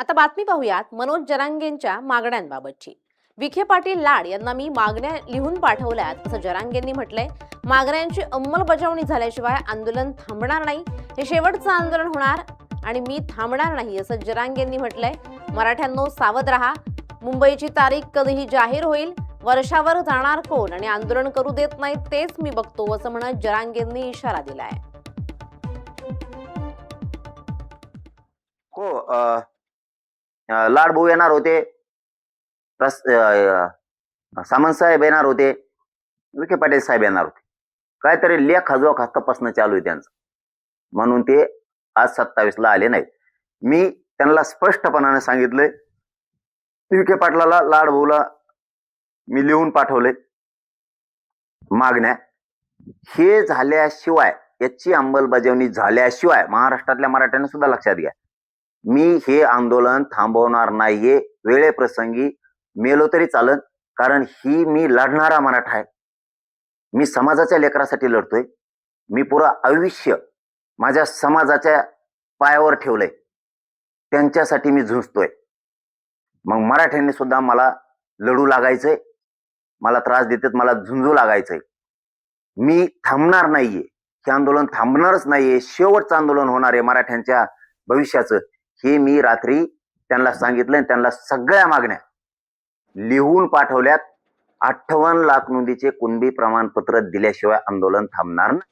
आता बातमी पाहूयात मनोज जरांगेंच्या मागण्यांबाबतची। विखे पाटील लाड यांना मी मागण्या लिहून पाठवल्यात असं जरांगेंनी म्हटलंय। मागण्यांची अंमलबजावणी झाल्याशिवाय आंदोलन थांबणार नाही, हे शेवटचं आंदोलन होणार आणि मी थांबणार नाही असं जरांगेंनी म्हटलंय। मराठ्यांनो सावध राहा, मुंबईची तारीख कधीही जाहीर होईल, वर्षावर जाणार कोण आणि आंदोलन करू देत नाही तेच मी बघतो असं म्हणत जरांगेंनी इशारा दिलाय। हो, लाडभाऊ येणार होते, सामंत साहेब येणार होते, विखे पाटील साहेब येणार होते। काहीतरी लेखाजोखा तपासणं चालू आहे त्यांचं, म्हणून ते आज 27 ला आले नाहीत। मी त्यांना स्पष्टपणाने सांगितलंय, विखे पाटलाला लाडभाऊला मी लिहून पाठवले मागण्या। हे झाल्याशिवाय, याची अंमलबजावणी झाल्याशिवाय महाराष्ट्रातल्या मराठ्यांना सुद्धा लक्षात घ्या, मी हे आंदोलन थांबवणार नाहीये। वेळेप्रसंगी मेलो तरी चालन, कारण ही मी लढणारा मराठा आहे। मी समाजाच्या लेकरासाठी लढतोय। मी पुरा आयुष्य माझ्या समाजाच्या पायावर ठेवलंय, त्यांच्यासाठी मी झुंजतोय। मग मराठ्यांनी सुद्धा मला लढू लागायचंय, मला त्रास देतात, मला झुंजू लागायचंय। मी थांबणार नाहीये, हे आंदोलन थांबणारच नाहीये। शेवटचं आंदोलन होणार आहे मराठ्यांच्या भविष्याचं, हे मी रात्री त्यांना सांगितलं। त्यांना सगळ्या मागण्या लिहून पाठवल्यात। 58 लाख नोंदीचे कुणबी प्रमाणपत्र दिल्याशिवाय आंदोलन थांबणार नाही।